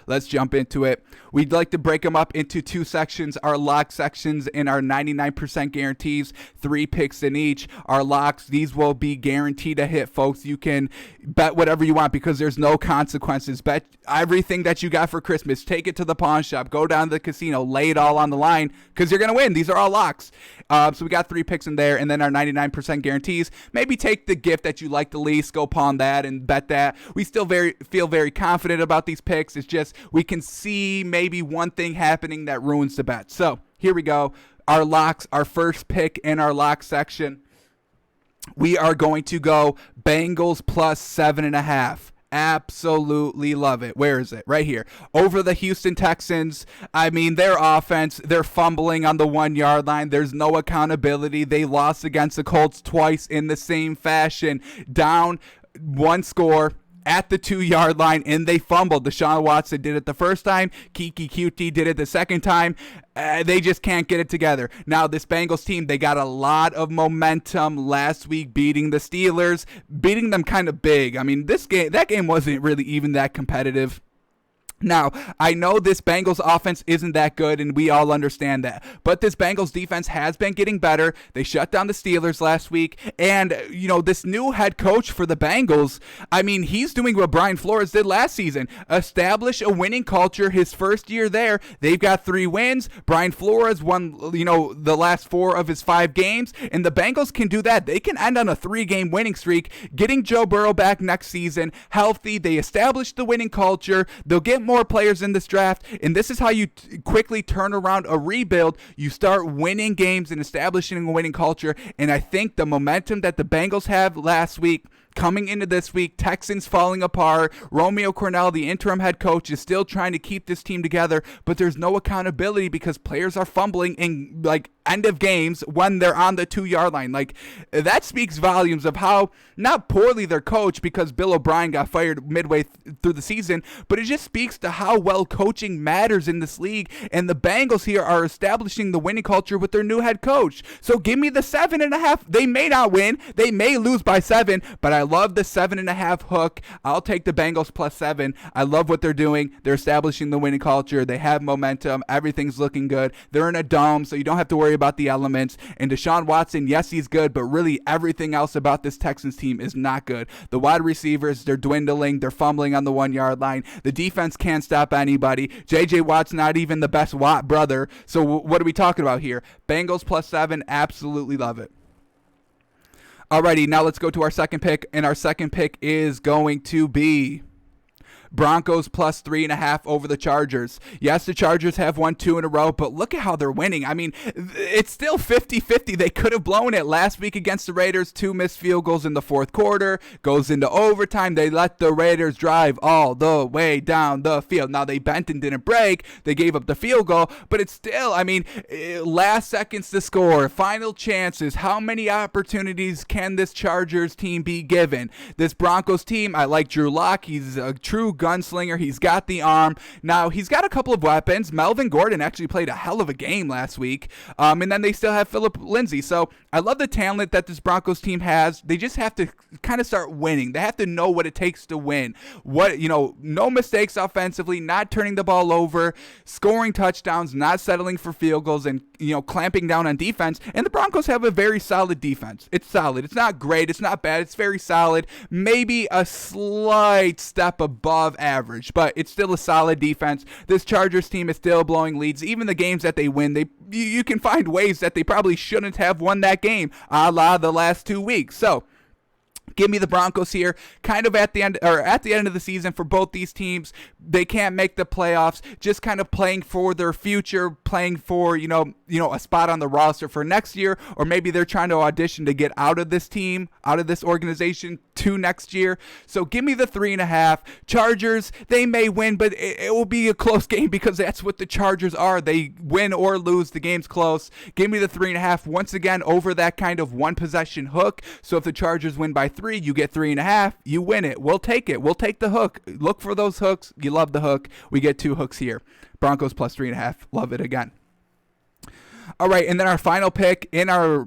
let's jump into it. We'd like to break them up into two sections, our lock sections and our 99% guarantees, 3 picks in each. Our locks, these will be guaranteed to hit, folks. You can bet whatever you want because there's no consequences. Bet everything that you got for Christmas. Take it to the pawn shop. Go down to the casino. Lay it all on the line because you're going to win. These are all locks. So we got 3 picks in there, and then our 99% guarantees. Maybe take the gift that you like the least, go pawn that and bet that. We still feel very confident about these picks. It's just we can see maybe one thing happening that ruins the bet. So here we go. Our locks, our first pick in our lock section. We are going to go Bengals plus 7.5. Absolutely love it. Where is it? Right here. Over the Houston Texans. I mean, their offense, they're fumbling on the 1-yard line. There's no accountability. They lost against the Colts twice in the same fashion. Down 1 score at the 2-yard line, and they fumbled. Deshaun Watson did it the first time. Kiki Cutie did it the second time. They just can't get it together. Now, this Bengals team, they got a lot of momentum last week beating the Steelers, beating them kind of big. I mean, that game wasn't really even that competitive. Now, I know this Bengals offense isn't that good, and we all understand that. But this Bengals defense has been getting better. They shut down the Steelers last week. And, this new head coach for the Bengals, I mean, he's doing what Brian Flores did last season. Establish a winning culture his first year there. They've got 3 wins. Brian Flores won, the last 4 of his 5 games. And the Bengals can do that. They can end on a 3-game winning streak. Getting Joe Burrow back next season, healthy. They establish the winning culture. They'll get more players in this draft, and this is how you quickly turn around a rebuild. You start winning games and establishing a winning culture, and I think the momentum that the Bengals have last week coming into this week, Texans falling apart. Romeo Cornell, the interim head coach, is still trying to keep this team together, but there's no accountability because players are fumbling in end of games when they're on the 2-yard line. That speaks volumes of how not poorly they're coached because Bill O'Brien got fired midway through the season, but it just speaks to how well coaching matters in this league, and the Bengals here are establishing the winning culture with their new head coach. So give me the 7.5. They may not win. They may lose by 7, but I love the 7.5 hook. I'll take the Bengals plus 7. I love what they're doing. They're establishing the winning culture. They have momentum. Everything's looking good. They're in a dome, so you don't have to worry about the elements. And Deshaun Watson, yes, he's good, but really everything else about this Texans team is not good. The wide receivers, they're dwindling. They're fumbling on the 1-yard line. The defense can't stop anybody. J.J. Watt's not even the best Watt brother. So what are we talking about here? Bengals plus 7, absolutely love it. Alrighty, now let's go to our second pick, and our second pick is going to be Broncos plus 3.5 over the Chargers. Yes, the Chargers have won 2 in a row, but look at how they're winning. I mean, it's still 50-50. They could have blown it last week against the Raiders. 2 missed field goals in the fourth quarter. Goes into overtime. They let the Raiders drive all the way down the field. Now, they bent and didn't break. They gave up the field goal, but it's still, last seconds to score, final chances. How many opportunities can this Chargers team be given? This Broncos team, I like Drew Lock. He's a true gunslinger. He's got the arm. Now, he's got a couple of weapons. Melvin Gordon actually played a hell of a game last week. And then they still have Phillip Lindsay. So I love the talent that this Broncos team has. They just have to kind of start winning. They have to know what it takes to win. No mistakes offensively, not turning the ball over, scoring touchdowns, not settling for field goals, and clamping down on defense. And the Broncos have a very solid defense. It's solid. It's not great. It's not bad. It's very solid. Maybe a slight step above average, but it's still a solid defense. This Chargers team is still blowing leads. Even the games that they win, you can find ways that they probably shouldn't have won that game, a la the last 2 weeks. So give me the Broncos here, kind of at the end of the season for both these teams. They can't make the playoffs, just kind of playing for their future, playing for, a spot on the roster for next year, or maybe they're trying to audition to get out of this team, out of this organization to next year. So give me the 3.5. Chargers, they may win, but it will be a close game because that's what the Chargers are. They win or lose. The game's close. Give me the 3.5 once again over that kind of one possession hook. So if the Chargers win by 3, you get 3.5. You win it. We'll take it. We'll take the hook. Look for those hooks. You love the hook. We get 2 hooks here. Broncos plus 3.5. Love it again. All right, and then our final pick in our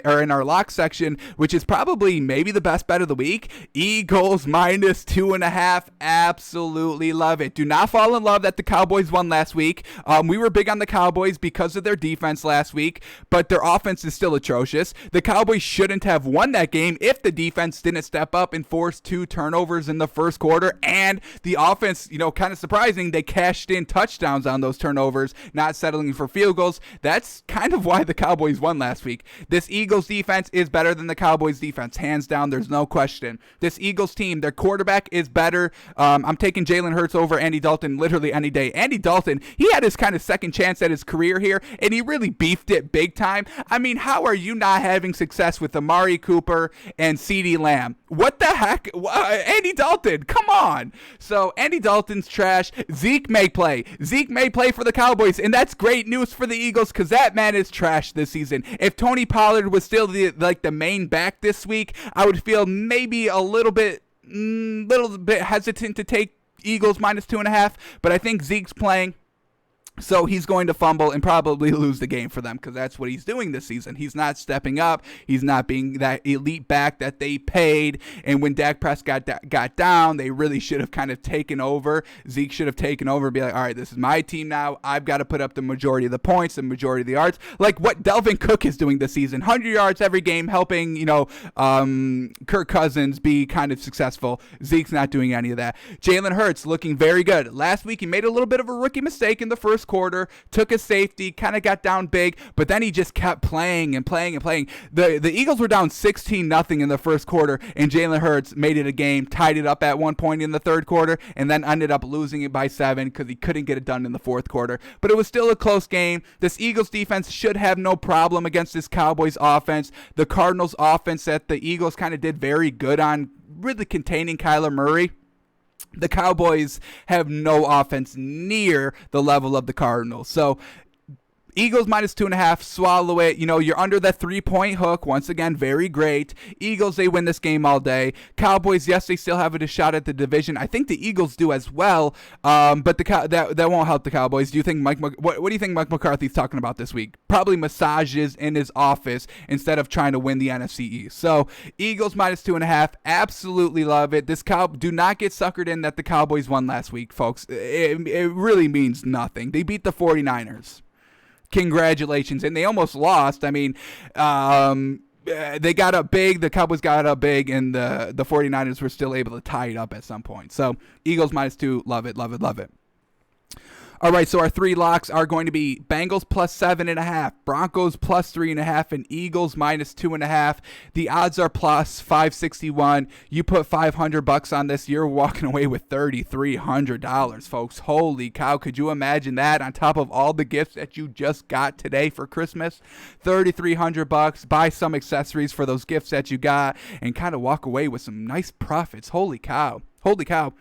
or in our lock section, which is probably maybe the best bet of the week, Eagles minus 2.5. Absolutely love it. Do not fall in love that the Cowboys won last week. We were big on the Cowboys because of their defense last week, but their offense is still atrocious. The Cowboys shouldn't have won that game if the defense didn't step up and force 2 turnovers in the first quarter, and the offense, kind of surprising, they cashed in touchdowns on those turnovers, not settling for field goals. That's kind of why the Cowboys won last week. This Eagles defense is better than the Cowboys defense, hands down. There's no question. This Eagles team, their quarterback is better. I'm taking Jalen Hurts over Andy Dalton literally any day. Andy Dalton, he had his kind of second chance at his career here, and he really beefed it big time. I mean, how are you not having success with Amari Cooper and CeeDee Lamb? What the heck? Andy Dalton, come on. So Andy Dalton's trash. Zeke may play. Zeke may play for the Cowboys, and that's great news for the Eagles because that man is trash this season. If Tony Pollard was still the main back this week, I would feel maybe a little bit hesitant to take Eagles minus 2.5, but I think Zeke's playing. So he's going to fumble and probably lose the game for them because that's what he's doing this season. He's not stepping up. He's not being that elite back that they paid. And when Dak Prescott got down, they really should have kind of taken over. Zeke should have taken over and be like, all right, this is my team now. I've got to put up the majority of the points, the majority of the yards. Like what Delvin Cook is doing this season. 100 yards every game, helping, Kirk Cousins be kind of successful. Zeke's not doing any of that. Jalen Hurts looking very good. Last week, he made a little bit of a rookie mistake in the first quarter, took a safety, kind of got down big, but then he just kept playing and playing and playing. The Eagles were down 16-0 in the first quarter, and Jalen Hurts made it a game, tied it up at one point in the third quarter, and then ended up losing it by 7 because he couldn't get it done in the fourth quarter. But it was still a close game. This Eagles defense should have no problem against this Cowboys offense. The Cardinals offense that the Eagles kind of did very good on, really containing Kyler Murray. The Cowboys have no offense near the level of the Cardinals. So Eagles minus 2.5, swallow it. You're under that 3-point hook. Once again, very great. Eagles, they win this game all day. Cowboys, yes, they still have a shot at the division. I think the Eagles do as well, but that won't help the Cowboys. Do you think what do you think Mike McCarthy's talking about this week? Probably massages in his office instead of trying to win the NFC East. So Eagles minus 2.5, absolutely love it. Do not get suckered in that the Cowboys won last week, folks. It really means nothing. They beat the 49ers. Congratulations. And they almost lost. I mean, they got up big. The Cowboys got up big, and the 49ers were still able to tie it up at some point. So Eagles minus 2. Love it, love it, love it. All right, so our 3 locks are going to be Bengals plus 7.5, Broncos plus 3.5, and Eagles minus 2.5. The odds are plus 561. You put $500 on this, you're walking away with $3,300, folks. Holy cow! Could you imagine that on top of all the gifts that you just got today for Christmas? $3,300. Buy some accessories for those gifts that you got, and kind of walk away with some nice profits. Holy cow! Holy cow!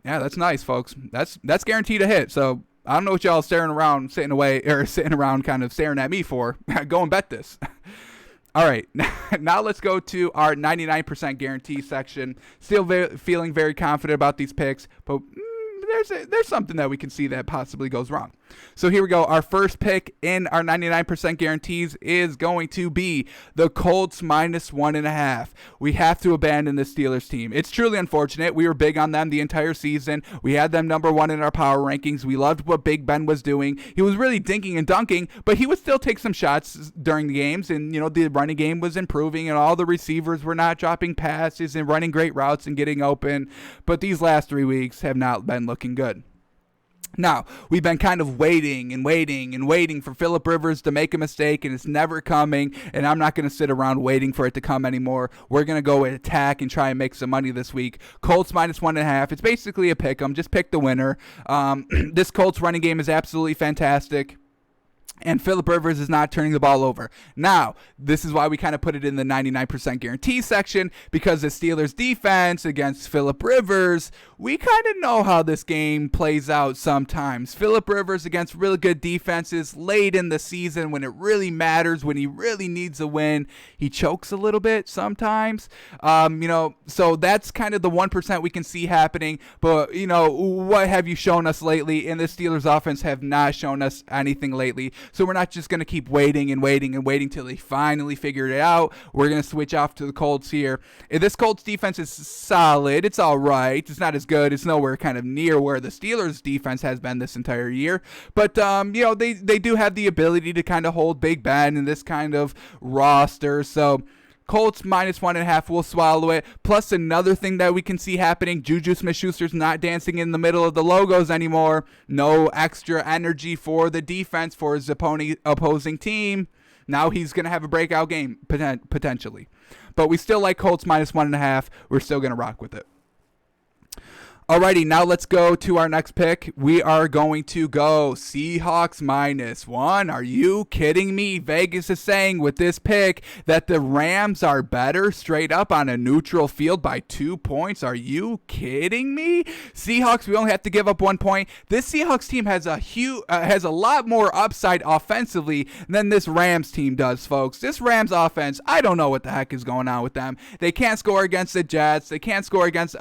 Yeah, that's nice, folks. That's guaranteed to hit. So I don't know what y'all sitting around kind of staring at me for. Go and bet this. All right, now let's go to our 99% guarantee section. Still feeling very confident about these picks, but there's something that we can see that possibly goes wrong. So here we go. Our first pick in our 99% guarantees is going to be the Colts minus 1.5. We have to abandon the Steelers team. It's truly unfortunate. We were big on them the entire season. We had them number 1 in our power rankings. We loved what Big Ben was doing. He was really dinking and dunking, but he would still take some shots during the games. And, the running game was improving, and all the receivers were not dropping passes and running great routes and getting open. But these last 3 weeks have not been looking good. Now, we've been kind of waiting for Phillip Rivers to make a mistake, and it's never coming, and I'm not going to sit around waiting for it to come anymore. We're going to go attack and try and make some money this week. Colts minus 1.5. It's basically a pick 'em. Just pick the winner. This Colts running game is absolutely fantastic. And Phillip Rivers is not turning the ball over. Now, this is why we kind of put it in the 99% guarantee section, because the Steelers defense against Phillip Rivers, we kind of know how this game plays out sometimes. Phillip Rivers against really good defenses late in the season when it really matters, when he really needs a win, he chokes a little bit sometimes. So that's kind of the 1% we can see happening. But, what have you shown us lately? And the Steelers offense have not shown us anything lately. So we're not just going to keep waiting and waiting and waiting till they finally figure it out. We're going to switch off to the Colts here. And this Colts defense is solid. It's all right. It's not as good. It's nowhere kind of near where the Steelers defense has been this entire year. But, they do have the ability to kind of hold Big Ben in this kind of roster. So Colts -1.5, we'll swallow it. Plus another thing that we can see happening, Juju Smith-Schuster's not dancing in the middle of the logos anymore. No extra energy for the defense for his opposing team. Now he's going to have a breakout game, potentially. But we still like Colts -1.5. We're still going to rock with it. Alrighty, now let's go to our next pick. We are going to go Seahawks -1. Are you kidding me? Vegas is saying with this pick that the Rams are better straight up on a neutral field by 2 points. Are you kidding me? Seahawks, we only have to give up 1 point. This Seahawks team has a lot more upside offensively than this Rams team does, folks. This Rams offense, I don't know what the heck is going on with them. They can't score against the Jets. They can't score against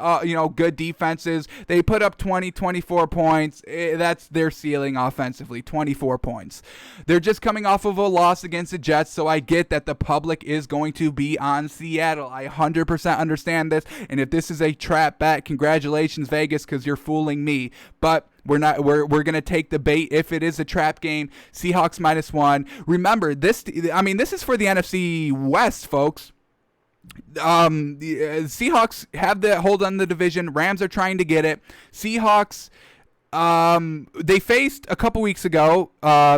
good defenses. They put up 24 points. That's their ceiling offensively, 24 points. They're just coming off of a loss against the Jets, so I get that the public is going to be on Seattle. I 100% understand this, and if this is a trap bet, congratulations, Vegas, because you're fooling me. But we're going to take the bait if it is a trap game. Seahawks -1. Remember, this is for the NFC West, folks. The Seahawks have the hold on the division. Rams are trying to get it. Seahawks, they faced a couple weeks ago.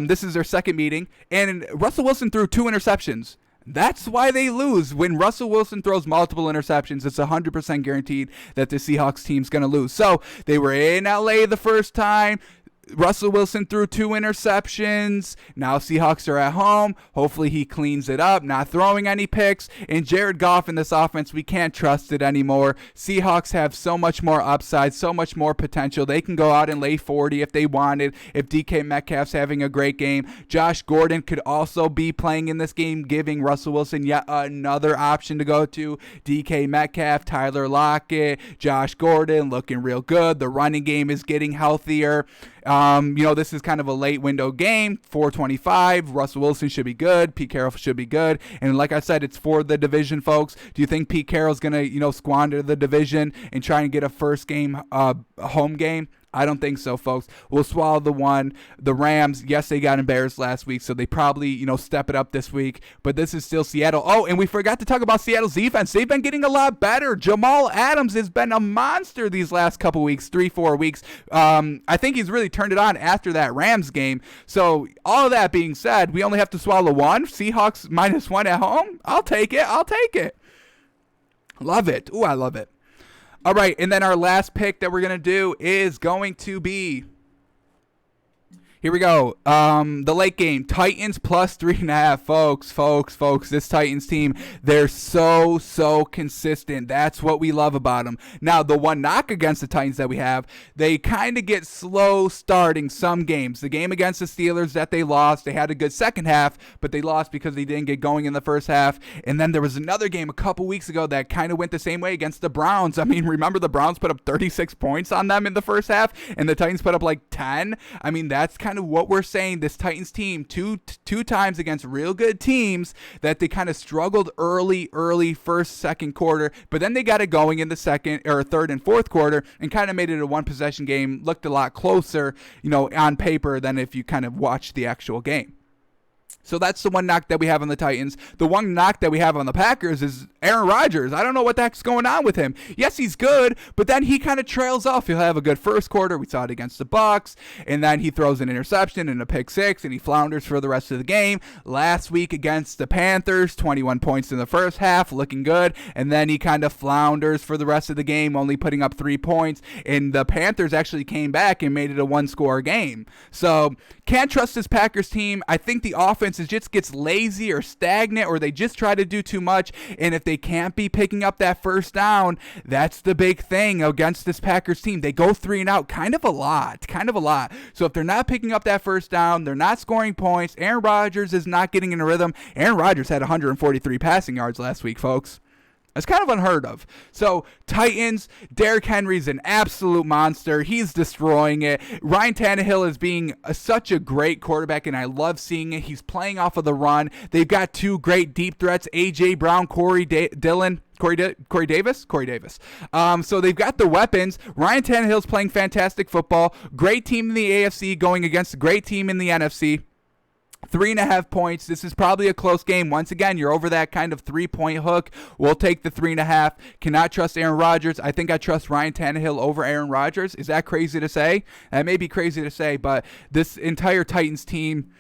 This is their second meeting, and Russell Wilson threw 2 interceptions. That's why they lose. When Russell Wilson throws multiple interceptions, it's 100% guaranteed that the Seahawks team's going to lose. So they were in LA the first time. Russell Wilson threw 2 interceptions. Now Seahawks are at home. Hopefully he cleans it up, not throwing any picks. And Jared Goff in this offense, we can't trust it anymore. Seahawks have so much more upside, so much more potential. They can go out and lay 40 if they wanted, if DK Metcalf's having a great game. Josh Gordon could also be playing in this game, giving Russell Wilson yet another option to go to. DK Metcalf, Tyler Lockett, Josh Gordon looking real good. The running game is getting healthier. This is kind of a late window game, 425. Russell Wilson should be good. Pete Carroll should be good. And like I said, it's for the division, folks. Do you think Pete Carroll's going to, squander the division and try and get a first game, home game? I don't think so, folks. We'll swallow the 1. The Rams, yes, they got embarrassed last week, so they probably, step it up this week. But this is still Seattle. Oh, and we forgot to talk about Seattle's defense. They've been getting a lot better. Jamal Adams has been a monster these last couple weeks, 3-4 weeks. I think he's really turned it on after that Rams game. So all of that being said, we only have to swallow 1. Seahawks -1 at home. I'll take it. Love it. Ooh, I love it. All right, and then our last pick that we're going to do is going to be, here we go, the late game, Titans +3.5, folks, this Titans team, they're so consistent. That's what we love about them. Now, the one knock against the Titans that we have, they kind of get slow starting some games. The game against the Steelers that they lost, they had a good second half, but they lost because they didn't get going in the first half. And then there was another game a couple weeks ago that kind of went the same way against the Browns. I mean, remember the Browns put up 36 points on them in the first half, and the Titans put up like 10? I mean, that's kind of what we're saying. This Titans team, two times against real good teams, that they kind of struggled early first, second quarter, but then they got it going in the second or third and fourth quarter and kind of made it a one possession game. Looked a lot closer, on paper than if you kind of watched the actual game. So that's the one knock that we have on the Titans. The one knock that we have on the Packers is Aaron Rodgers. I don't know what the heck's going on with him. Yes, he's good, but then he kind of trails off. He'll have a good first quarter. We saw it against the Bucs, and then he throws an interception and a pick six, and he flounders for the rest of the game. Last week against the Panthers, 21 points in the first half, looking good, and then he kind of flounders for the rest of the game, only putting up 3 points, and the Panthers actually came back and made it a one-score game. So can't trust this Packers team. I think the offense just gets lazy or stagnant, or they just try to do too much, and if they can't be picking up that first down, that's the big thing against this Packers team. They go 3 and out kind of a lot. So if they're not picking up that first down, they're not scoring points, Aaron Rodgers is not getting in a rhythm. Aaron Rodgers had 143 passing yards last week, folks. That's kind of unheard of. So, Titans, Derrick Henry's an absolute monster. He's destroying it. Ryan Tannehill is being such a great quarterback, and I love seeing it. He's playing off of the run. They've got two great deep threats, A.J. Brown, Corey Davis. So they've got the weapons. Ryan Tannehill's playing fantastic football. Great team in the AFC going against a great team in the NFC. 3.5 points. This is probably a close game. Once again, you're over that kind of 3-point hook. We'll take the 3.5. Cannot trust Aaron Rodgers. I think I trust Ryan Tannehill over Aaron Rodgers. Is that crazy to say? That may be crazy to say, but this entire Titans team,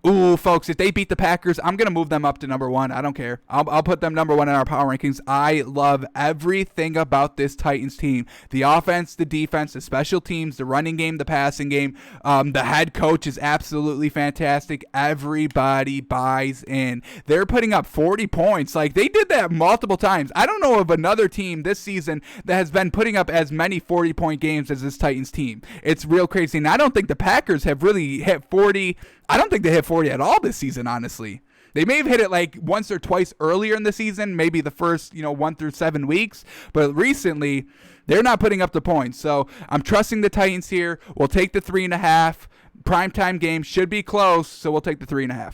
ooh, folks, if they beat the Packers, I'm going to move them up to number 1. I don't care. I'll put them number 1 in our power rankings. I love everything about this Titans team. The offense, the defense, the special teams, the running game, the passing game. The head coach is absolutely fantastic. Everybody buys in. They're putting up 40 points. Like, they did that multiple times. I don't know of another team this season that has been putting up as many 40-point games as this Titans team. It's real crazy. And I don't think the Packers have really hit 40. I don't think they hit 40 at all this season, honestly. They may have hit it like once or twice earlier in the season, maybe the first, 1 through 7 weeks, but recently they're not putting up the points. So I'm trusting the Titans here. We'll take the 3.5. Primetime game should be close, so we'll take the 3.5.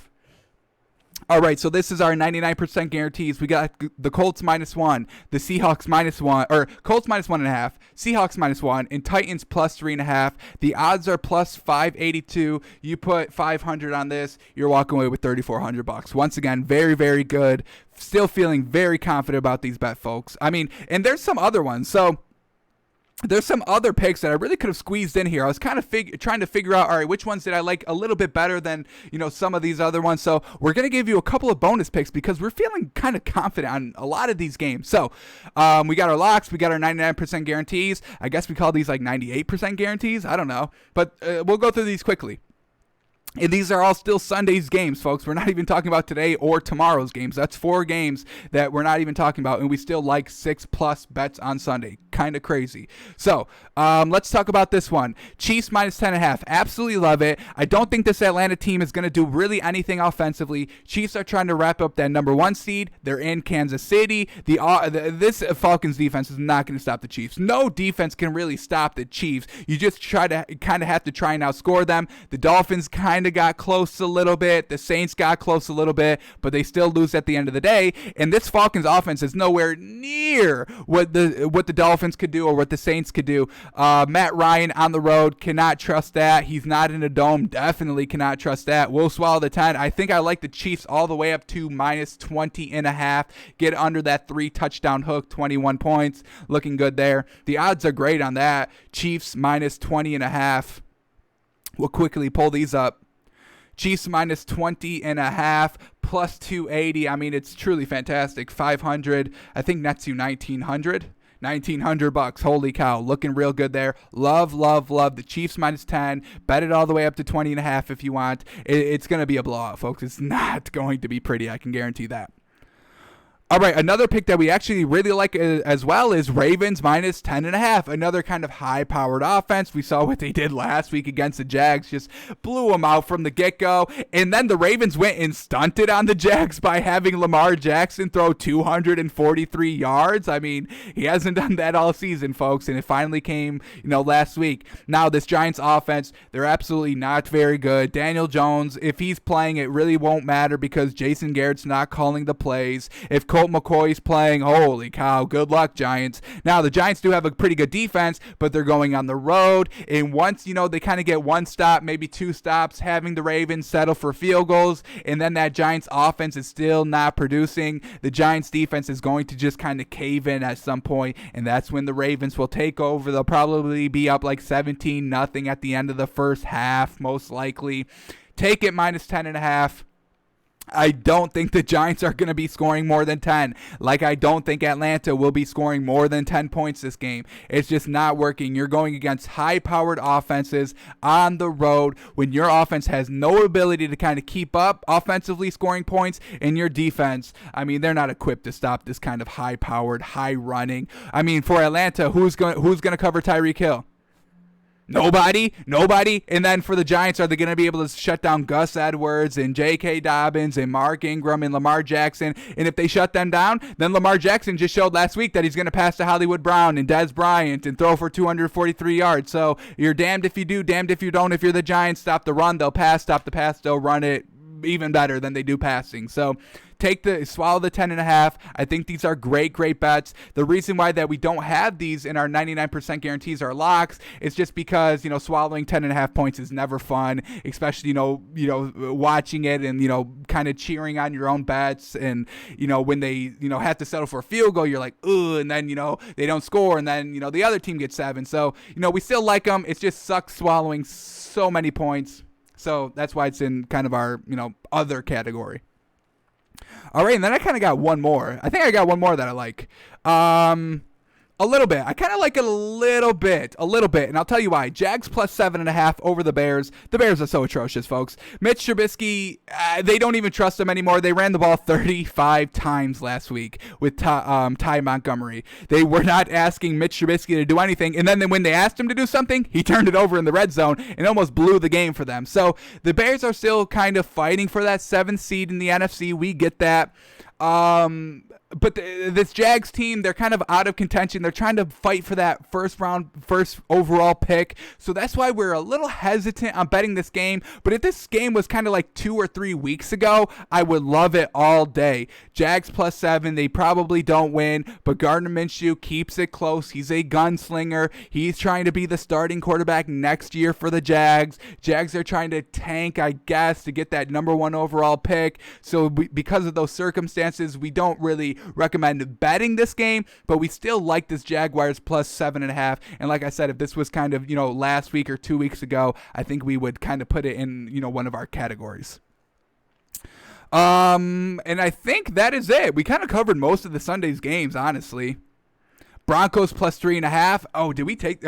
All right, so this is our 99% guarantees. We got the Colts -1, the Seahawks -1, or Colts -1.5, Seahawks -1, and Titans +3.5. The odds are +582. You put 500 on this, you're walking away with $3,400. Once again, very, very good. Still feeling very confident about these bet, folks. I mean, and there's some other ones. So there's some other picks that I really could have squeezed in here. I was kind of trying to figure out, all right, which ones did I like a little bit better than, some of these other ones. So we're going to give you a couple of bonus picks because we're feeling kind of confident on a lot of these games. So we got our locks. We got our 99% guarantees. I guess we call these like 98% guarantees. I don't know. But we'll go through these quickly. And these are all still Sunday's games, folks. We're not even talking about today or tomorrow's games. That's 4 games that we're not even talking about, and we still like 6+ bets on Sunday. Kind of crazy. So let's talk about this one. Chiefs -10.5. Absolutely love it. I don't think this Atlanta team is going to do really anything offensively. Chiefs are trying to wrap up that number 1 seed. They're in Kansas City. This Falcons defense is not going to stop the Chiefs. No defense can really stop the Chiefs. You just kind of have to try and outscore them. The Dolphins kind of got close a little bit. The Saints got close a little bit, but they still lose at the end of the day. And this Falcons offense is nowhere near what the Dolphins could do or what the Saints could do. Matt Ryan on the road, cannot trust that. He's not in a dome, definitely cannot trust that. We'll swallow the 10. I think I like the Chiefs all the way up to -20.5. Get under that 3 touchdown hook, 21 points. Looking good there. The odds are great on that. Chiefs -20.5. We'll quickly pull these up. Chiefs -20.5, +280. I mean, it's truly fantastic. 500. I think nets you 1,900. $1,900. Holy cow. Looking real good there. Love, love, love the Chiefs -10. Bet it all the way up to 20.5 if you want. It's going to be a blowout, folks. It's not going to be pretty. I can guarantee that. All right, another pick that we actually really like as well is Ravens -10.5. Another kind of high-powered offense. We saw what they did last week against the Jags. Just blew them out from the get-go. And then the Ravens went and stunted on the Jags by having Lamar Jackson throw 243 yards. I mean, he hasn't done that all season, folks, and it finally came, last week. Now, this Giants offense, they're absolutely not very good. Daniel Jones, if he's playing, it really won't matter because Jason Garrett's not calling the plays. If Colt McCoy's playing, holy cow, good luck, Giants. Now, the Giants do have a pretty good defense, but they're going on the road, and once, they kind of get 1 stop, maybe 2 stops, having the Ravens settle for field goals, and then that Giants offense is still not producing, the Giants defense is going to just kind of cave in at some point, and that's when the Ravens will take over. They'll probably be up like 17-0 at the end of the first half, most likely. Take it -10.5. I don't think the Giants are going to be scoring more than 10. Like I don't think Atlanta will be scoring more than 10 points this game. It's just not working. You're going against high-powered offenses on the road when your offense has no ability to kind of keep up offensively scoring points, and your defense, I mean, they're not equipped to stop this kind of high-powered, high-running. I mean, for Atlanta, who's going to cover Tyreek Hill? Nobody. And then for the Giants, are they going to be able to shut down Gus Edwards and J.K. Dobbins and Mark Ingram and Lamar Jackson? And if they shut them down, then Lamar Jackson just showed last week that he's going to pass to Hollywood Brown and Dez Bryant and throw for 243 yards. So you're damned if you do, damned if you don't. If you're the Giants, stop the run, they'll pass. Stop the pass, they'll run it even better than they do passing. So swallow the 10.5. I think these are great bets. The reason why that we don't have these in our 99% guarantees or locks is just because, swallowing 10.5 points is never fun, especially, watching it and, kind of cheering on your own bets. And, when they, have to settle for a field goal, you're like, ugh, and then, they don't score. And then, the other team gets 7. So, we still like them. It just sucks swallowing so many points. So that's why it's in kind of our, other category. All right, and then I kind of got one more. I think I got one more that I like. A little bit. I kind of like it a little bit. And I'll tell you why. Jags plus 7.5 over the Bears. The Bears are so atrocious, folks. Mitch Trubisky, they don't even trust him anymore. They ran the ball 35 times last week with Ty Montgomery. They were not asking Mitch Trubisky to do anything. And then when they asked him to do something, he turned it over in the red zone and almost blew the game for them. So the Bears are still kind of fighting for that 7th seed in the NFC. We get that. But this Jags team, they're kind of out of contention. They're trying to fight for that first overall pick. So that's why we're a little hesitant on betting this game. But if this game was kind of like 2 or 3 weeks ago, I would love it all day. Jags plus 7, they probably don't win, but Gardner Minshew keeps it close. He's a gunslinger. He's trying to be the starting quarterback next year for the Jags. Jags are trying to tank, I guess, to get that number 1 overall pick. So because of those circumstances, we don't really recommend betting this game, but we still like this Jaguars plus 7.5. And like I said, if this was kind of, last week or 2 weeks ago, I think we would kind of put it in, one of our categories. And I think that is it. We kind of covered most of the Sunday's games, honestly. Broncos plus 3.5. Oh,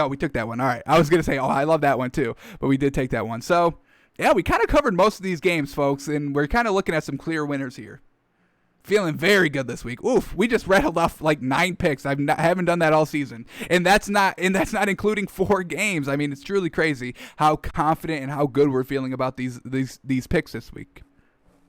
we took that one. All right. I was going to say, I love that one too, but we did take that one. So yeah, we kind of covered most of these games, folks, and we're kind of looking at some clear winners here. Feeling very good this week. Oof, we just rattled off like 9 picks. I haven't done that all season, and that's not including 4 games. I mean, it's truly crazy how confident and how good we're feeling about these picks this week.